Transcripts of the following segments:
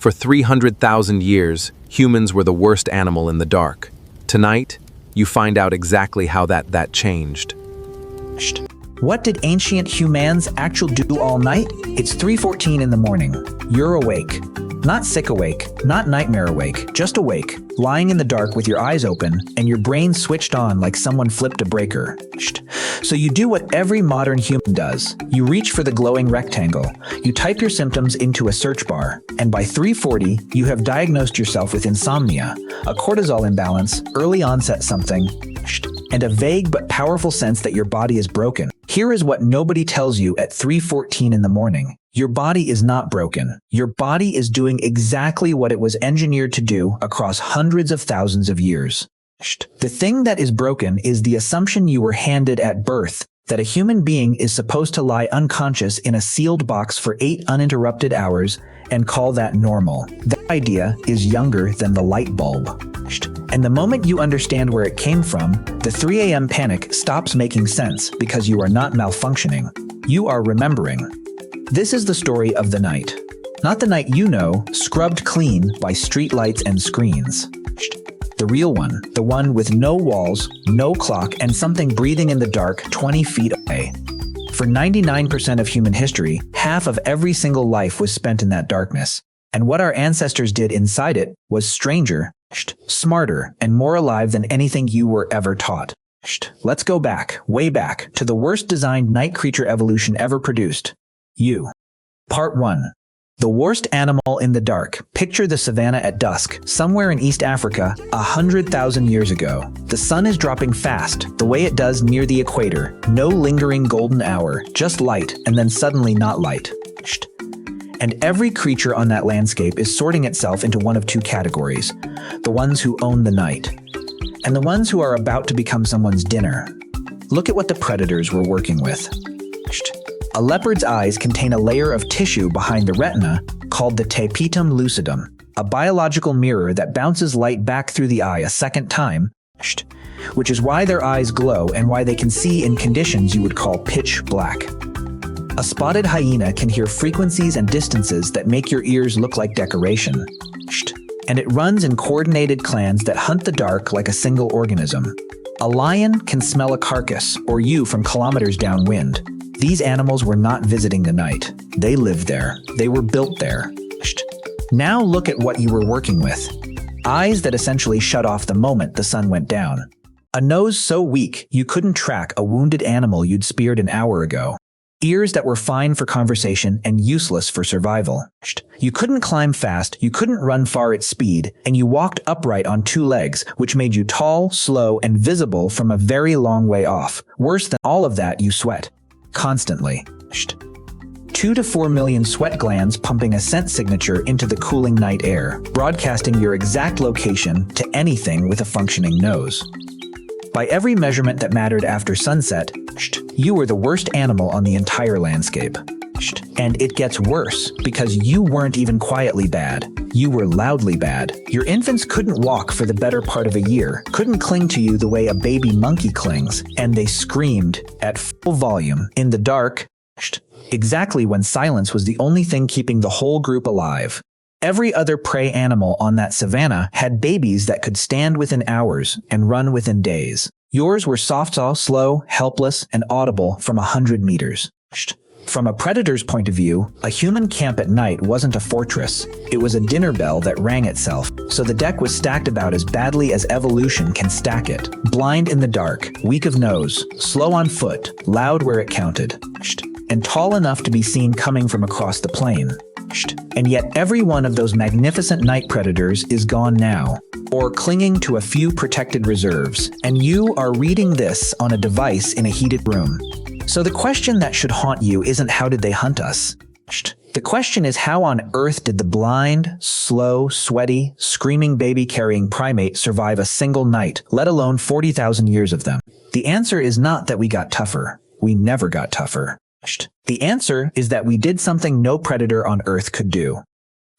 For 300,000 years, humans were the worst animal in the dark. Tonight, you find out exactly how that changed. What did ancient humans actually do all night? It's 3:14 in the morning. You're awake. Not sick awake, not nightmare awake, just awake, lying in the dark with your eyes open and your brain switched on like someone flipped a breaker. So you do what every modern human does. You reach for the glowing rectangle. You type your symptoms into a search bar, and by 3:40, you have diagnosed yourself with insomnia, a cortisol imbalance, early onset something, and a vague but powerful sense that your body is broken. Here is what nobody tells you at 3:14 in the morning. Your body is not broken. Your body is doing exactly what it was engineered to do across hundreds of thousands of years. The thing that is broken is the assumption you were handed at birth that a human being is supposed to lie unconscious in a sealed box for 8 uninterrupted hours and call that normal. That idea is younger than the light bulb. And the moment you understand where it came from, the 3 a.m. panic stops making sense because you are not malfunctioning. You are remembering. This is the story of the night. Not the night you know, scrubbed clean by streetlights and screens. The real one, the one with no walls, no clock, and something breathing in the dark 20 feet away. For 99% of human history, half of every single life was spent in that darkness. And what our ancestors did inside it was stranger, smarter, and more alive than anything you were ever taught. Let's go back, way back, to the worst designed night creature evolution ever produced. You. Part 1. The worst animal in the dark. Picture the savannah at dusk, somewhere in East Africa, 100,000 years ago. The sun is dropping fast, the way it does near the equator. No lingering golden hour, just light, and then suddenly not light. And every creature on that landscape is sorting itself into one of 2 categories. The ones who own the night, and the ones who are about to become someone's dinner. Look at what the predators were working with. A leopard's eyes contain a layer of tissue behind the retina called the tapetum lucidum, a biological mirror that bounces light back through the eye a second time, which is why their eyes glow and why they can see in conditions you would call pitch black. A spotted hyena can hear frequencies and distances that make your ears look like decoration. And it runs in coordinated clans that hunt the dark like a single organism. A lion can smell a carcass or you from kilometers downwind. These animals were not visiting the night. They lived there. They were built there. Now look at what you were working with. Eyes that essentially shut off the moment the sun went down. A nose so weak you couldn't track a wounded animal you'd speared an hour ago. Ears that were fine for conversation and useless for survival. You couldn't climb fast, you couldn't run far at speed, and you walked upright on 2 legs, which made you tall, slow, and visible from a very long way off. Worse than all of that, you sweat. Constantly. 2 to 4 million sweat glands pumping a scent signature into the cooling night air, broadcasting your exact location to anything with a functioning nose. By every measurement that mattered after sunset, you were the worst animal on the entire landscape. And it gets worse, because you weren't even quietly bad. You were loudly bad. Your infants couldn't walk for the better part of a year, couldn't cling to you the way a baby monkey clings, and they screamed at full volume in the dark, exactly when silence was the only thing keeping the whole group alive. Every other prey animal on that savannah had babies that could stand within hours and run within days. Yours were soft, slow, helpless, and audible from 100 meters. From a predator's point of view, a human camp at night wasn't a fortress. It was a dinner bell that rang itself, so the deck was stacked about as badly as evolution can stack it. Blind in the dark, weak of nose, slow on foot, loud where it counted, and tall enough to be seen coming from across the plain. And yet every one of those magnificent night predators is gone now, or clinging to a few protected reserves, and you are reading this on a device in a heated room. So the question that should haunt you isn't how did they hunt us? The question is how on earth did the blind, slow, sweaty, screaming baby-carrying primate survive a single night, let alone 40,000 years of them? The answer is not that we got tougher. We never got tougher. The answer is that we did something no predator on Earth could do.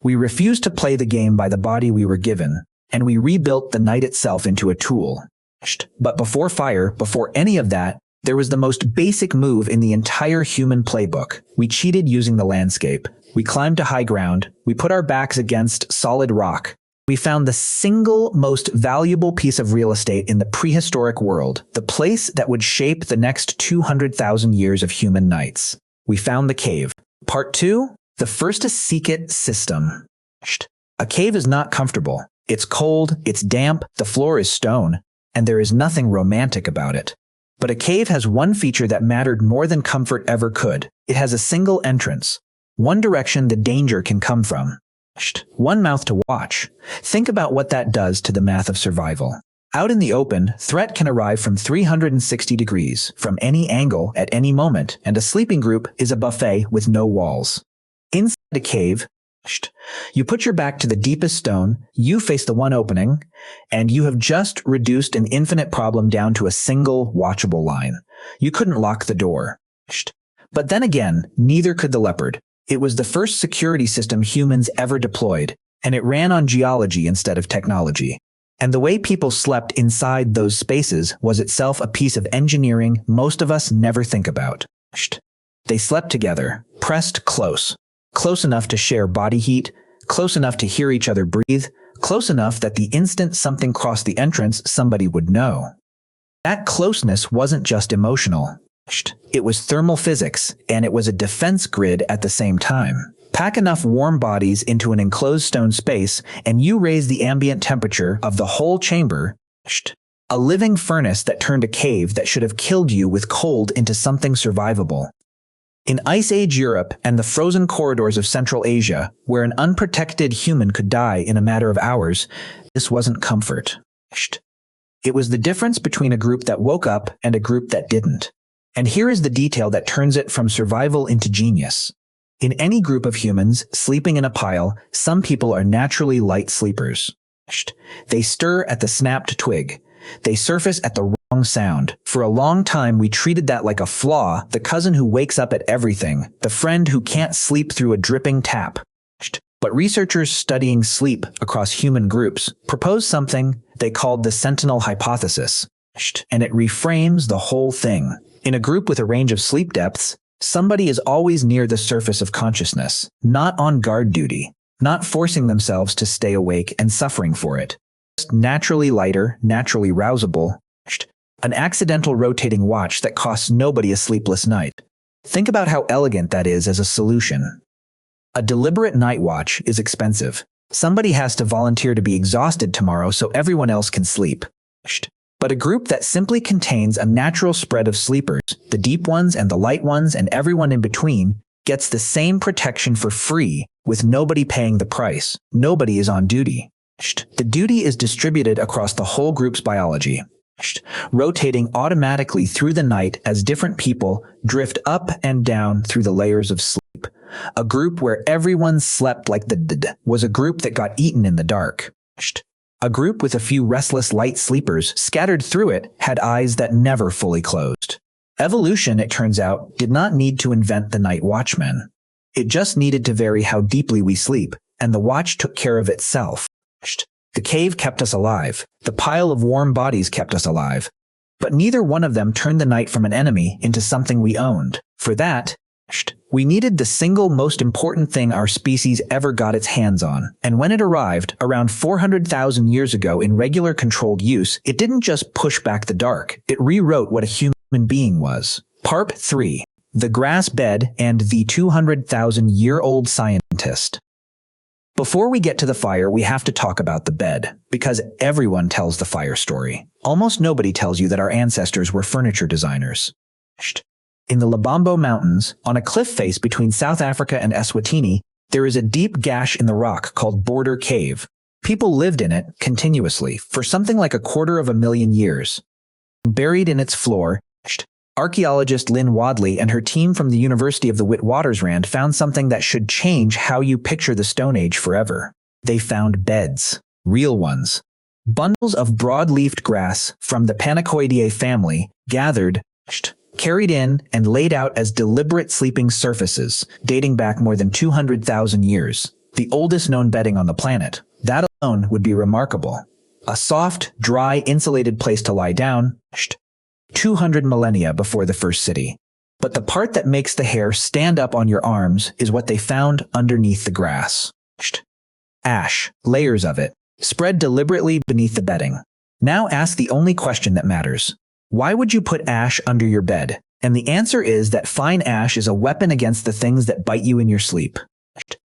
We refused to play the game by the body we were given, and we rebuilt the night itself into a tool. But before fire, before any of that, there was the most basic move in the entire human playbook. We cheated using the landscape. We climbed to high ground. We put our backs against solid rock. We found the single most valuable piece of real estate in the prehistoric world, the place that would shape the next 200,000 years of human nights. We found the cave. Part 2, the first to seek it system. A cave is not comfortable. It's cold, it's damp, the floor is stone, and there is nothing romantic about it. But a cave has one feature that mattered more than comfort ever could. It has a single entrance, one direction the danger can come from. One mouth to watch. Think about what that does to the math of survival. Out in the open, threat can arrive from 360 degrees, from any angle, at any moment, and a sleeping group is a buffet with no walls. Inside a cave, you put your back to the deepest stone, you face the one opening, and you have just reduced an infinite problem down to a single watchable line. You couldn't lock the door. But then again, neither could the leopard. It was the first security system humans ever deployed, and it ran on geology instead of technology. And the way people slept inside those spaces was itself a piece of engineering most of us never think about. They slept together, pressed close enough to share body heat, close enough to hear each other breathe, close enough that the instant something crossed the entrance, somebody would know. That closeness wasn't just emotional. It was thermal physics, and it was a defense grid at the same time. Pack enough warm bodies into an enclosed stone space, and you raise the ambient temperature of the whole chamber. A living furnace that turned a cave that should have killed you with cold into something survivable. In Ice Age Europe and the frozen corridors of Central Asia, where an unprotected human could die in a matter of hours, this wasn't comfort. It was the difference between a group that woke up and a group that didn't. And here is the detail that turns it from survival into genius. In any group of humans sleeping in a pile, some people are naturally light sleepers. They stir at the snapped twig. They surface at the wrong sound. For a long time, we treated that like a flaw, the cousin who wakes up at everything, the friend who can't sleep through a dripping tap. But researchers studying sleep across human groups proposed something they called the sentinel hypothesis. And it reframes the whole thing. In a group with a range of sleep depths, somebody is always near the surface of consciousness, not on guard duty, not forcing themselves to stay awake and suffering for it. Just naturally lighter, naturally rousable, an accidental rotating watch that costs nobody a sleepless night. Think about how elegant that is as a solution. A deliberate night watch is expensive. Somebody has to volunteer to be exhausted tomorrow so everyone else can sleep. But a group that simply contains a natural spread of sleepers, the deep ones and the light ones and everyone in between, gets the same protection for free with nobody paying the price. Nobody is on duty. The duty is distributed across the whole group's biology, rotating automatically through the night as different people drift up and down through the layers of sleep. A group where everyone slept like the was a group that got eaten in the dark. A group with a few restless light sleepers scattered through it had eyes that never fully closed. Evolution, it turns out, did not need to invent the night watchman. It just needed to vary how deeply we sleep, and the watch took care of itself. The cave kept us alive. The pile of warm bodies kept us alive. But neither one of them turned the night from an enemy into something we owned. For that, we needed the single most important thing our species ever got its hands on. And when it arrived, around 400,000 years ago in regular controlled use, it didn't just push back the dark. It rewrote what a human being was. Part 3. The Grass Bed and the 200,000-year-old Scientist. Before we get to the fire, we have to talk about the bed, because everyone tells the fire story. Almost nobody tells you that our ancestors were furniture designers. In the Lubombo Mountains, on a cliff face between South Africa and Eswatini, there is a deep gash in the rock called Border Cave. People lived in it continuously for something like 250,000 years. Buried in its floor, archaeologist Lynn Wadley and her team from the University of the Witwatersrand found something that should change how you picture the Stone Age forever. They found beds, real ones. Bundles of broad-leafed grass from the Panacoideae family, gathered, carried in, and laid out as deliberate sleeping surfaces, dating back more than 200,000 years. The oldest known bedding on the planet. That alone would be remarkable. A soft, dry, insulated place to lie down, 200 millennia before the first city. But the part that makes the hair stand up on your arms is what they found underneath the grass. Ash, layers of it, spread deliberately beneath the bedding. Now ask the only question that matters. Why would you put ash under your bed? And the answer is that fine ash is a weapon against the things that bite you in your sleep.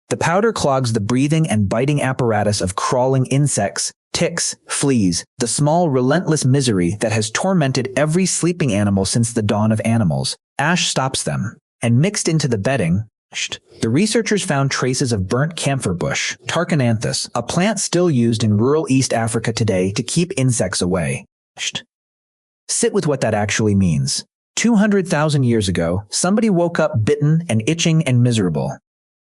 The powder clogs the breathing and biting apparatus of crawling insects, ticks, fleas, the small, relentless misery that has tormented every sleeping animal since the dawn of animals. Ash stops them. And mixed into the bedding, the researchers found traces of burnt camphor bush, Tarchonanthus, a plant still used in rural East Africa today to keep insects away. Sit with what that actually means. 200,000 years ago, somebody woke up bitten and itching and miserable.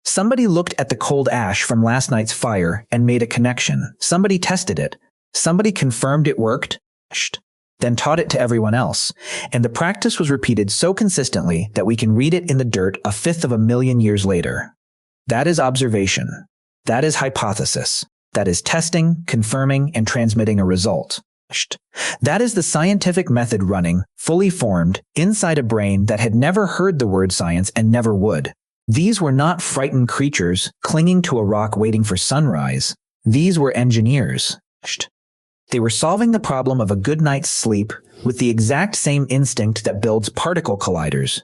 Somebody looked at the cold ash from last night's fire and made a connection. Somebody tested it. Somebody confirmed it worked, then taught it to everyone else. And the practice was repeated so consistently that we can read it in the dirt 1/5 years later. That is observation. That is hypothesis. That is testing, confirming, and transmitting a result. That is the scientific method running, fully formed, inside a brain that had never heard the word science and never would. These were not frightened creatures clinging to a rock waiting for sunrise. These were engineers. They were solving the problem of a good night's sleep with the exact same instinct that builds particle colliders.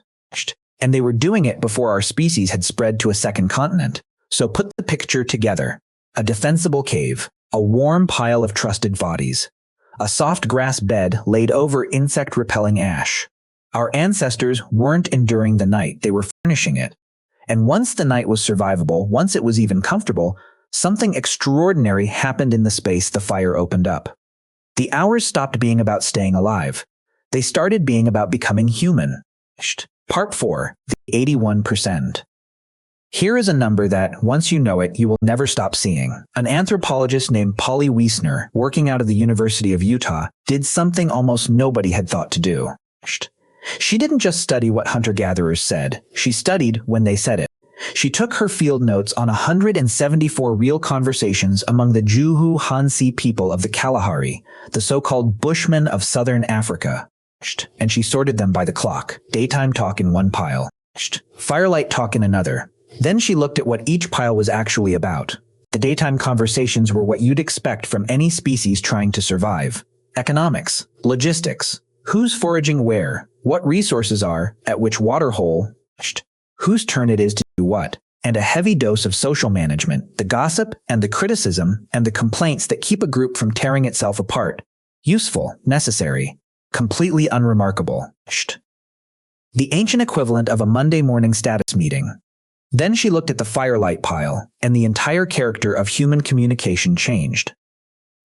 And they were doing it before our species had spread to a second continent. So put the picture together. A defensible cave, a warm pile of trusted bodies, a soft grass bed laid over insect-repelling ash. Our ancestors weren't enduring the night, they were furnishing it. And once the night was survivable, once it was even comfortable, something extraordinary happened in the space the fire opened up. The hours stopped being about staying alive. They started being about becoming human. Part 4, the 81%. Here is a number that, once you know it, you will never stop seeing. An anthropologist named Polly Wiessner, working out of the University of Utah, did something almost nobody had thought to do. She didn't just study what hunter-gatherers said. She studied when they said it. She took her field notes on 174 real conversations among the Juhu Hansi people of the Kalahari, the so-called Bushmen of southern Africa. And she sorted them by the clock. Daytime talk in one pile. Firelight talk in another. Then she looked at what each pile was actually about. The daytime conversations were what you'd expect from any species trying to survive. Economics, logistics, who's foraging where, what resources are, at which water hole, whose turn it is to do what, and a heavy dose of social management, the gossip and the criticism and the complaints that keep a group from tearing itself apart. Useful, necessary, completely unremarkable. The ancient equivalent of a Monday morning status meeting. Then she looked at the firelight pile, and the entire character of human communication changed.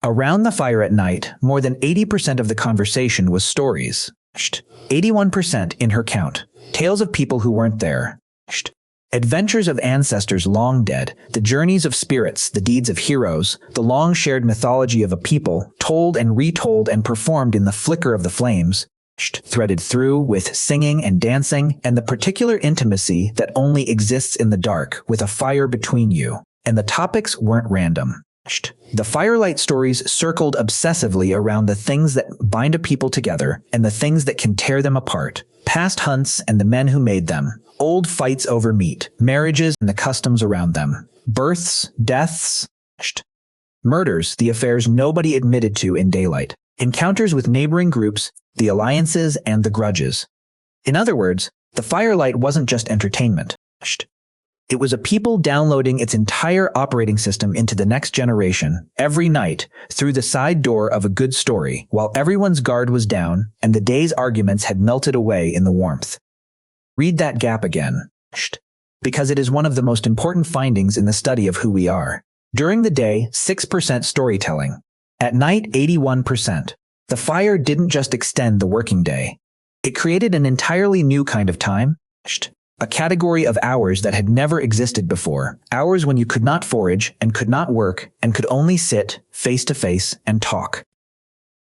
Around the fire at night, more than 80% of the conversation was stories. 81% in her count. Tales of people who weren't there. Adventures of ancestors long dead, the journeys of spirits, the deeds of heroes, the long-shared mythology of a people, told and retold and performed in the flicker of the flames, threaded through with singing and dancing and the particular intimacy that only exists in the dark with a fire between you. And the topics weren't random. The firelight stories circled obsessively around the things that bind a people together and the things that can tear them apart. Past hunts and the men who made them. Old fights over meat, marriages and the customs around them. Births, deaths, murders, the affairs nobody admitted to in daylight. Encounters with neighboring groups, the alliances and the grudges. In other words, the firelight wasn't just entertainment. It was a people downloading its entire operating system into the next generation, every night, through the side door of a good story, while everyone's guard was down and the day's arguments had melted away in the warmth. Read that gap again. Because it is one of the most important findings in the study of who we are. During the day, 6% storytelling. At night, 81%. The fire didn't just extend the working day. It created an entirely new kind of time. A category of hours that had never existed before. Hours when you could not forage and could not work and could only sit face to face and talk.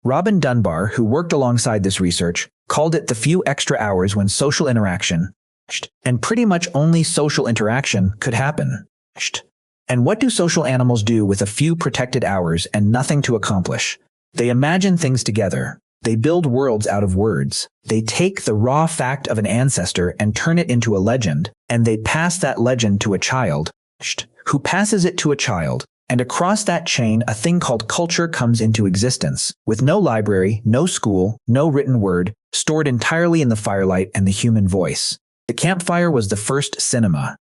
Robin Dunbar, who worked alongside this research, called it the few extra hours when social interaction, and pretty much only social interaction, could happen. And what do social animals do with a few protected hours and nothing to accomplish? They imagine things together. They build worlds out of words. They take the raw fact of an ancestor and turn it into a legend, and they pass that legend to a child, who passes it to a child. And across that chain, a thing called culture comes into existence, with no library, no school, no written word, stored entirely in the firelight and the human voice. The campfire was the first cinema.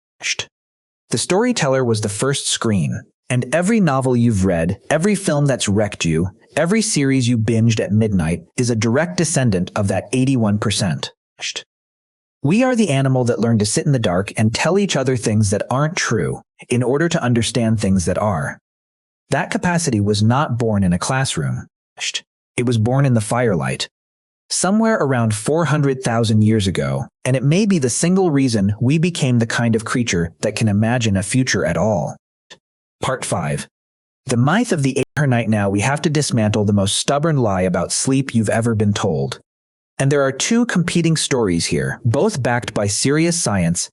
The storyteller was the first screen. And every novel you've read, every film that's wrecked you, every series you binged at midnight is a direct descendant of that 81%. We are the animal that learned to sit in the dark and tell each other things that aren't true in order to understand things that are. That capacity was not born in a classroom. It was born in the firelight, somewhere around 400,000 years ago, and it may be the single reason we became the kind of creature that can imagine a future at all. Part 5. The myth of the 8-hour night. Now we have to dismantle the most stubborn lie about sleep you've ever been told. And there are two competing stories here, both backed by serious science,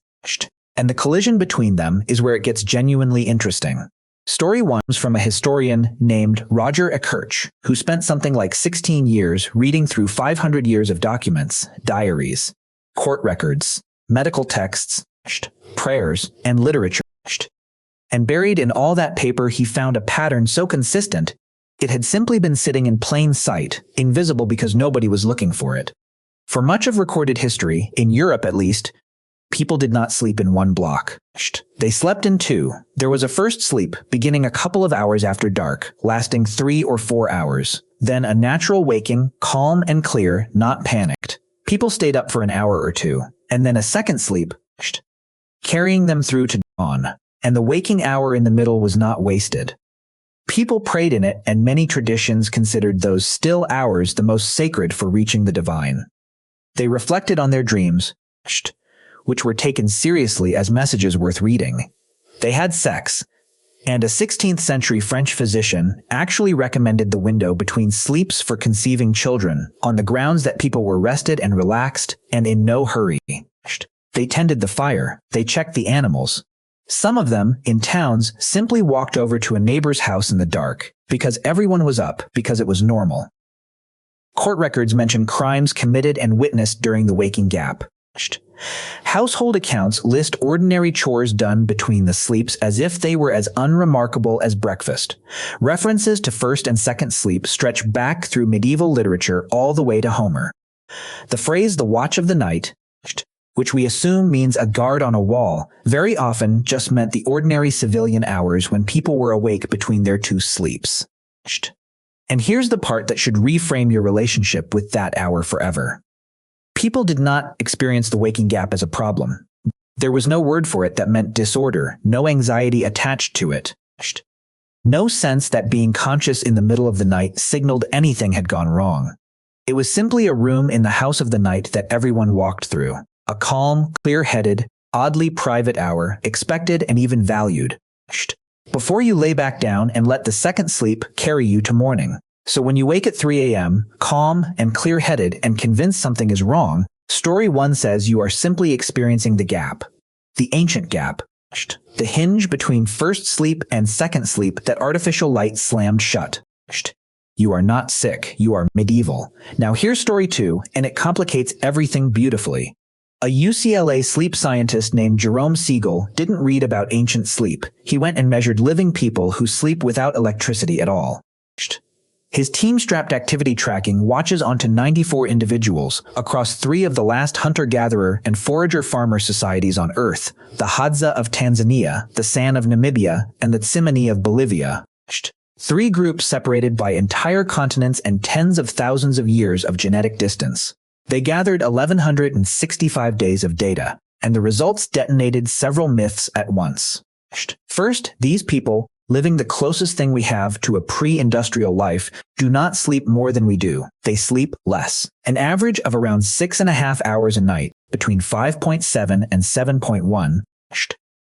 and the collision between them is where it gets genuinely interesting. Story 1 is from a historian named Roger Ekirch, who spent something like 16 years reading through 500 years of documents, diaries, court records, medical texts, prayers, and literature. And buried in all that paper he found a pattern so consistent, it had simply been sitting in plain sight, invisible because nobody was looking for it. For much of recorded history, in Europe at least, people did not sleep in one block. They slept in two. There was a first sleep, beginning a couple of hours after dark, lasting 3 or 4 hours. Then a natural waking, calm and clear, not panicked. People stayed up for an hour or two. And then a second sleep, carrying them through to dawn. And the waking hour in the middle was not wasted. People prayed in it, and many traditions considered those still hours the most sacred for reaching the divine. They reflected on their dreams, which were taken seriously as messages worth reading. They had sex, and a 16th century French physician actually recommended the window between sleeps for conceiving children on the grounds that people were rested and relaxed and in no hurry. They tended the fire, they checked the animals. Some of them, in towns, simply walked over to a neighbor's house in the dark, because everyone was up, because it was normal. Court records mention crimes committed and witnessed during the waking gap. Household accounts list ordinary chores done between the sleeps as if they were as unremarkable as breakfast. References to first and second sleep stretch back through medieval literature all the way to Homer. The phrase "the watch of the night," which we assume means a guard on a wall, very often just meant the ordinary civilian hours when people were awake between their two sleeps. And here's the part that should reframe your relationship with that hour forever. People did not experience the waking gap as a problem. There was no word for it that meant disorder, no anxiety attached to it. No sense that being conscious in the middle of the night signaled anything had gone wrong. It was simply a room in the house of the night that everyone walked through. A calm, clear-headed, oddly private hour, expected and even valued. Before you lay back down and let the second sleep carry you to morning. So when you wake at 3 a.m., calm and clear-headed and convinced something is wrong, story 1 says you are simply experiencing the gap. The ancient gap. The hinge between first sleep and second sleep that artificial light slammed shut. You are not sick, you are medieval. Now here's story 2, and it complicates everything beautifully. A UCLA sleep scientist named Jerome Siegel didn't read about ancient sleep. He went and measured living people who sleep without electricity at all. His team-strapped activity tracking watches onto 94 individuals across 3 of the last hunter-gatherer and forager-farmer societies on Earth, the Hadza of Tanzania, the San of Namibia, and the Tsimane of Bolivia. 3 groups separated by entire continents and tens of thousands of years of genetic distance. They gathered 1,165 days of data, and the results detonated several myths at once. First, these people, living the closest thing we have to a pre-industrial life, do not sleep more than we do. They sleep less, an average of around 6.5 hours a night, between 5.7 and 7.1,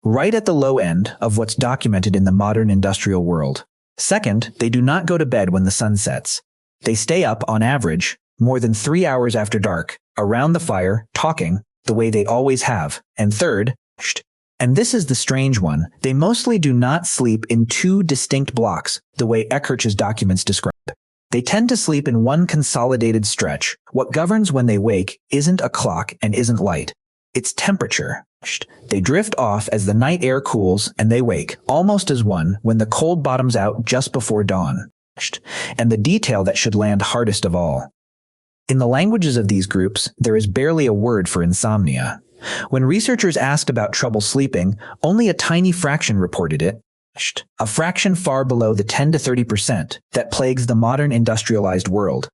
right at the low end of what's documented in the modern industrial world. Second, they do not go to bed when the sun sets. They stay up, on average, more than 3 hours after dark, around the fire, talking, the way they always have. And third, and this is the strange one, they mostly do not sleep in 2 distinct blocks, the way Ekirch's documents describe. They tend to sleep in one consolidated stretch. What governs when they wake isn't a clock and isn't light. It's temperature. They drift off as the night air cools and they wake, almost as one, when the cold bottoms out just before dawn. And the detail that should land hardest of all. In the languages of these groups, there is barely a word for insomnia. When researchers asked about trouble sleeping, only a tiny fraction reported it. A fraction far below the 10 to 30% that plagues the modern industrialized world.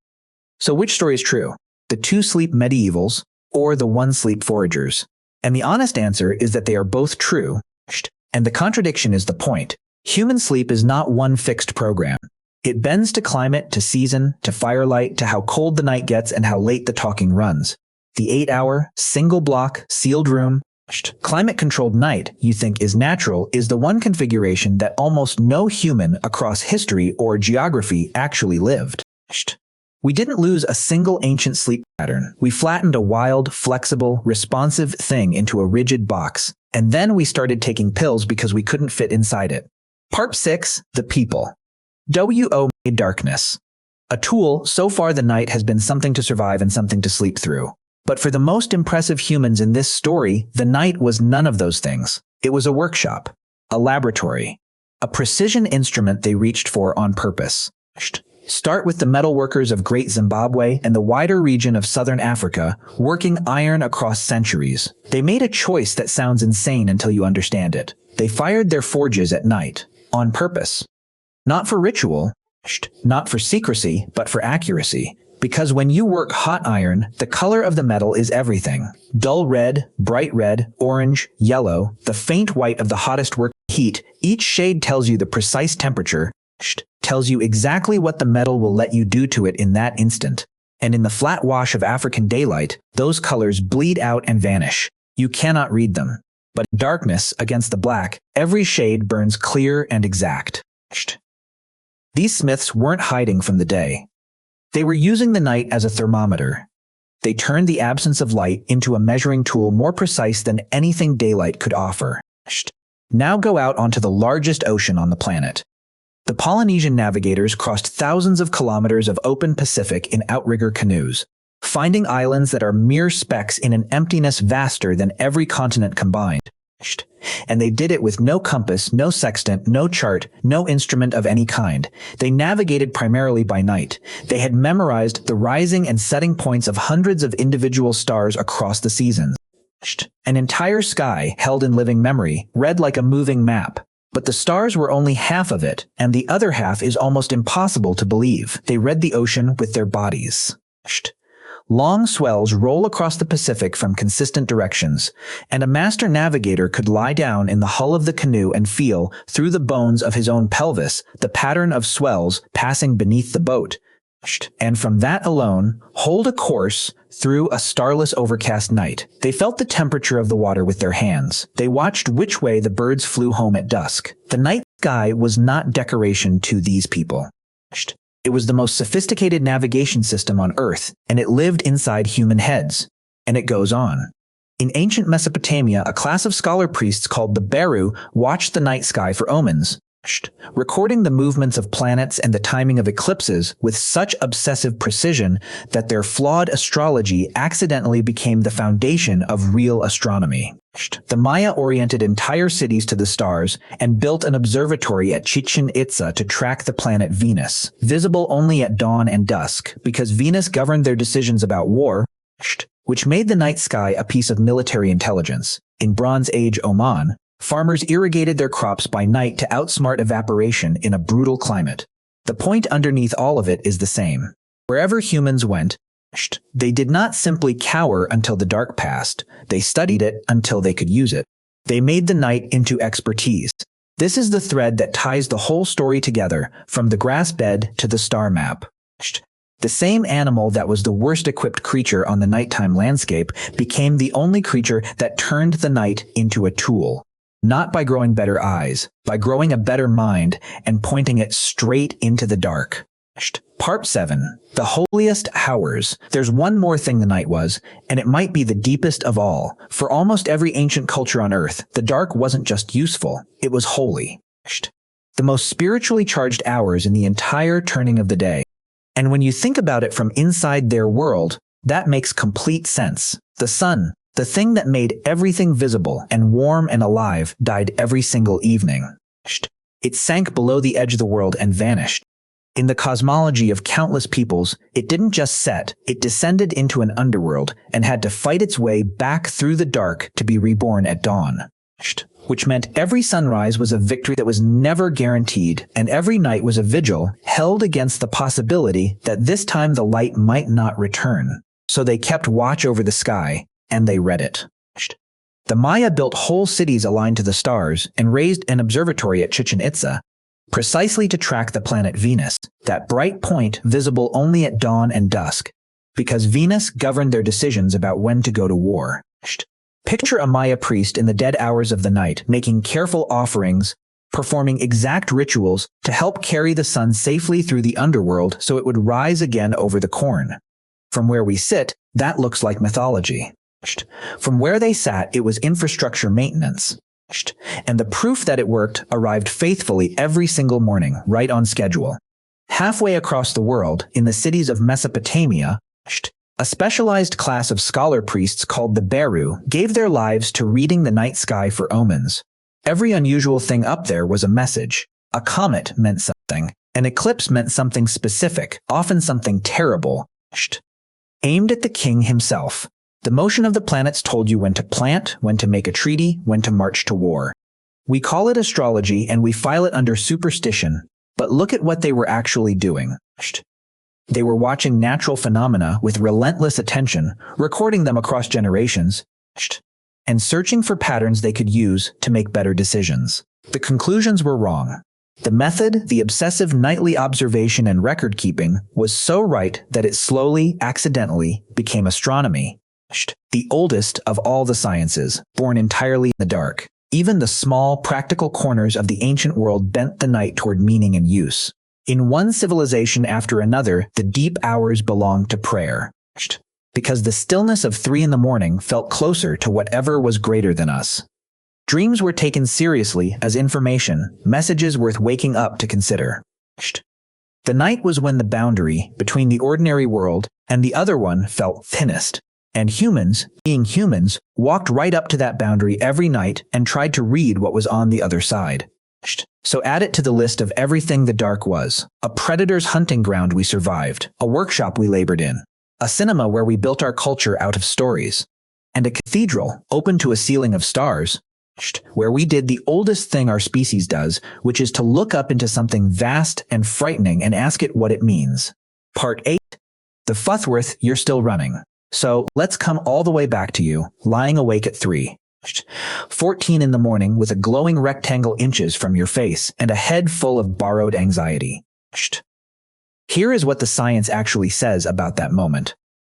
So which story is true? The 2 sleep medievals or the 1 sleep foragers? And the honest answer is that they are both true. And the contradiction is the point. Human sleep is not one fixed program. It bends to climate, to season, to firelight, to how cold the night gets and how late the talking runs. The 8-hour, single-block, sealed room, climate-controlled night you think is natural is the one configuration that almost no human across history or geography actually lived. We didn't lose a single ancient sleep pattern. We flattened a wild, flexible, responsive thing into a rigid box, and then we started taking pills because we couldn't fit inside it. Part 6. The People. WO made darkness. A tool, so far the night has been something to survive and something to sleep through. But for the most impressive humans in this story, the night was none of those things. It was a workshop, a laboratory, a precision instrument they reached for on purpose. Start with the metalworkers of Great Zimbabwe and the wider region of southern Africa, working iron across centuries. They made a choice that sounds insane until you understand it. They fired their forges at night, on purpose. Not for ritual, not for secrecy, but for accuracy. Because when you work hot iron, the color of the metal is everything. Dull red, bright red, orange, yellow, the faint white of the hottest work heat, each shade tells you the precise temperature, tells you exactly what the metal will let you do to it in that instant. And in the flat wash of African daylight, those colors bleed out and vanish. You cannot read them. But in darkness, against the black, every shade burns clear and exact. These smiths weren't hiding from the day. They were using the night as a thermometer. They turned the absence of light into a measuring tool more precise than anything daylight could offer. Now go out onto the largest ocean on the planet. The Polynesian navigators crossed thousands of kilometers of open Pacific in outrigger canoes, finding islands that are mere specks in an emptiness vaster than every continent combined. And they did it with no compass, no sextant, no chart, no instrument of any kind. They navigated primarily by night. They had memorized the rising and setting points of hundreds of individual stars across the seasons. An entire sky held in living memory, read like a moving map. But the stars were only half of it, and the other half is almost impossible to believe. They read the ocean with their bodies. Long swells roll across the Pacific from consistent directions, and a master navigator could lie down in the hull of the canoe and feel, through the bones of his own pelvis, the pattern of swells passing beneath the boat. And from that alone, hold a course through a starless overcast night. They felt the temperature of the water with their hands. They watched which way the birds flew home at dusk. The night sky was not decoration to these people. It was the most sophisticated navigation system on Earth, and it lived inside human heads. And it goes on. In ancient Mesopotamia, a class of scholar priests called the Beru watched the night sky for omens, recording the movements of planets and the timing of eclipses with such obsessive precision that their flawed astrology accidentally became the foundation of real astronomy. The Maya oriented entire cities to the stars and built an observatory at Chichen Itza to track the planet Venus, visible only at dawn and dusk, because Venus governed their decisions about war, which made the night sky a piece of military intelligence. In Bronze Age Oman, farmers irrigated their crops by night to outsmart evaporation in a brutal climate. The point underneath all of it is the same. Wherever humans went, they did not simply cower until the dark passed. They studied it until they could use it. They made the night into expertise. This is the thread that ties the whole story together, from the grass bed to the star map. The same animal that was the worst equipped creature on the nighttime landscape became the only creature that turned the night into a tool. Not by growing better eyes, by growing a better mind and pointing it straight into the dark. Part 7. The holiest hours. There's one more thing the night was, and it might be the deepest of all. For almost every ancient culture on Earth, the dark wasn't just useful, it was holy. The most spiritually charged hours in the entire turning of the day. And when you think about it from inside their world, that makes complete sense. The sun, the thing that made everything visible and warm and alive, died every single evening. It sank below the edge of the world and vanished. In the cosmology of countless peoples, it didn't just set, it descended into an underworld and had to fight its way back through the dark to be reborn at dawn. Which meant every sunrise was a victory that was never guaranteed, and every night was a vigil held against the possibility that this time the light might not return. So they kept watch over the sky, and they read it. The Maya built whole cities aligned to the stars and raised an observatory at Chichen Itza, precisely to track the planet Venus, that bright point visible only at dawn and dusk, because Venus governed their decisions about when to go to war. Picture a Maya priest in the dead hours of the night, making careful offerings, performing exact rituals to help carry the sun safely through the underworld so it would rise again over the corn. From where we sit, that looks like mythology. From where they sat, it was infrastructure maintenance. And the proof that it worked arrived faithfully every single morning, right on schedule. Halfway across the world, in the cities of Mesopotamia, a specialized class of scholar priests called the Beru gave their lives to reading the night sky for omens. Every unusual thing up there was a message. A comet meant something. An eclipse meant something specific, often something terrible, aimed at the king himself. The motion of the planets told you when to plant, when to make a treaty, when to march to war. We call it astrology and we file it under superstition, but look at what they were actually doing. They were watching natural phenomena with relentless attention, recording them across generations, and searching for patterns they could use to make better decisions. The conclusions were wrong. The method, the obsessive nightly observation and record-keeping, was so right that it slowly, accidentally, became astronomy. The oldest of all the sciences, born entirely in the dark. Even the small, practical corners of the ancient world bent the night toward meaning and use. In one civilization after another, the deep hours belonged to prayer. Because the stillness of 3 a.m. felt closer to whatever was greater than us. Dreams were taken seriously as information, messages worth waking up to consider. The night was when the boundary between the ordinary world and the other one felt thinnest. And humans, being humans, walked right up to that boundary every night and tried to read what was on the other side. So add it to the list of everything the dark was. A predator's hunting ground we survived, a workshop we labored in, a cinema where we built our culture out of stories, and a cathedral open to a ceiling of stars, where we did the oldest thing our species does, which is to look up into something vast and frightening and ask it what it means. Part 8. The Futhworth, you're still running. So let's come all the way back to you, lying awake at 3:14 in the morning with a glowing rectangle inches from your face and a head full of borrowed anxiety. Here is what the science actually says about that moment.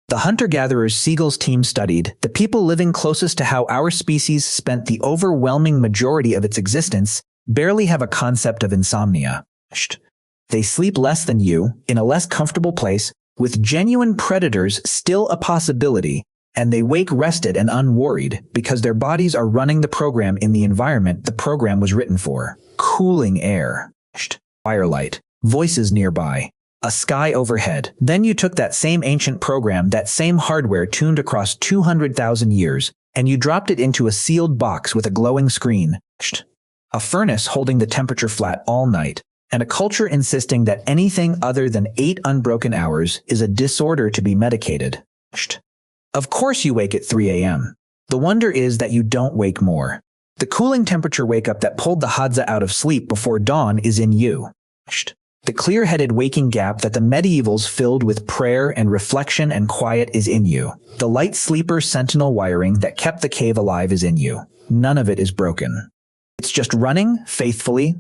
The hunter-gatherers Siegel's team studied the people living closest to how our species spent the overwhelming majority of its existence barely have a concept of insomnia. They sleep less than you, in a less comfortable place, with genuine predators still a possibility, and they wake rested and unworried because their bodies are running the program in the environment the program was written for. Cooling air, firelight, voices nearby, a sky overhead. Then you took that same ancient program, that same hardware tuned across 200,000 years, and you dropped it into a sealed box with a glowing screen, a furnace holding the temperature flat all night, and a culture insisting that anything other than 8 unbroken hours is a disorder to be medicated. Of course you wake at 3 a.m. The wonder is that you don't wake more. The cooling temperature wake-up that pulled the Hadza out of sleep before dawn is in you. The clear-headed waking gap that the medievals filled with prayer and reflection and quiet is in you. The light sleeper sentinel wiring that kept the cave alive is in you. None of it is broken. It's just running faithfully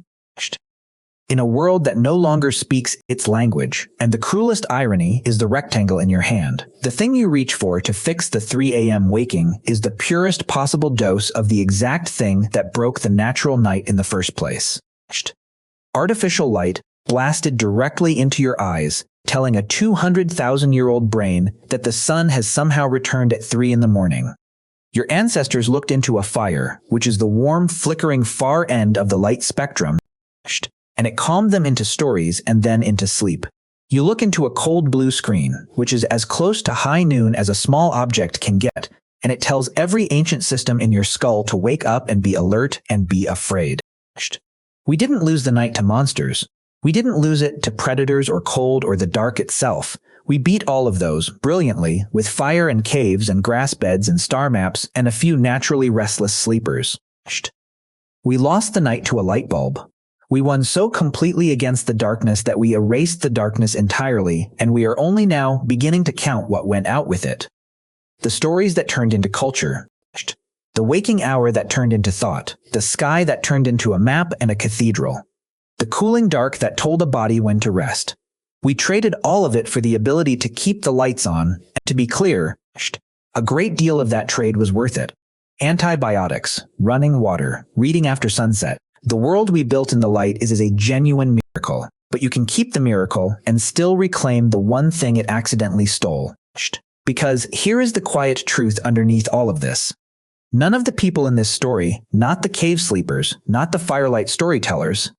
in a world that no longer speaks its language, and the cruelest irony is the rectangle in your hand. The thing you reach for to fix the 3 a.m. waking is the purest possible dose of the exact thing that broke the natural night in the first place. Artificial light blasted directly into your eyes, telling a 200,000-year-old brain that the sun has somehow returned at 3 in the morning. Your ancestors looked into a fire, which is the warm, flickering far end of the light spectrum, and it calmed them into stories and then into sleep. You look into a cold blue screen, which is as close to high noon as a small object can get, and it tells every ancient system in your skull to wake up and be alert and be afraid. We didn't lose the night to monsters. We didn't lose it to predators or cold or the dark itself. We beat all of those, brilliantly, with fire and caves and grass beds and star maps and a few naturally restless sleepers. We lost the night to a light bulb. We won so completely against the darkness that we erased the darkness entirely, and we are only now beginning to count what went out with it. The stories that turned into culture. The waking hour that turned into thought. The sky that turned into a map and a cathedral. The cooling dark that told a body when to rest. We traded all of it for the ability to keep the lights on, and to be clear, a great deal of that trade was worth it. Antibiotics, running water, reading after sunset. The world we built in the light is a genuine miracle, but you can keep the miracle and still reclaim the one thing it accidentally stole. Because here is the quiet truth underneath all of this. None of the people in this story, not the cave sleepers, not the firelight storytellers,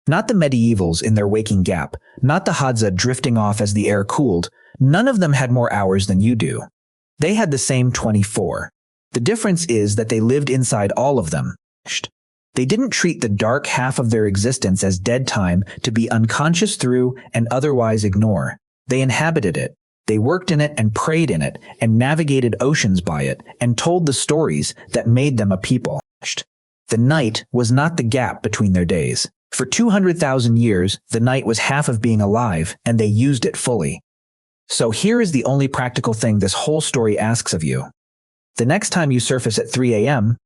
not the medievals in their waking gap, not the Hadza drifting off as the air cooled, none of them had more hours than you do. They had the same 24. The difference is that they lived inside all of them. They didn't treat the dark half of their existence as dead time to be unconscious through and otherwise ignore. They inhabited it. They worked in it and prayed in it and navigated oceans by it and told the stories that made them a people. The night was not the gap between their days. For 200,000 years, the night was half of being alive, and they used it fully. So here is the only practical thing this whole story asks of you. The next time you surface at 3 a.m.,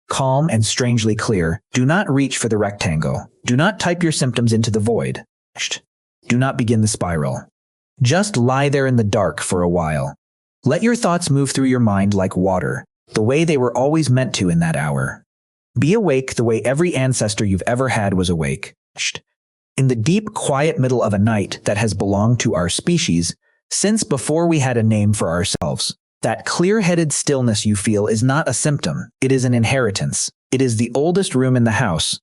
calm and strangely clear, do not reach for the rectangle. Do not type your symptoms into the void. Do not begin the spiral. Just lie there in the dark for a while. Let your thoughts move through your mind like water, the way they were always meant to in that hour. Be awake the way every ancestor you've ever had was awake. In the deep, quiet middle of a night that has belonged to our species since before we had a name for ourselves. That clear-headed stillness you feel is not a symptom. It is an inheritance. It is the oldest room in the house.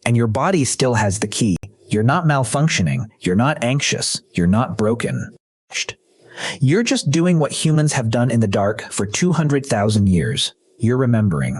And your body still has the key. You're not malfunctioning. You're not anxious. You're not broken. You're just doing what humans have done in the dark for 200,000 years. You're remembering.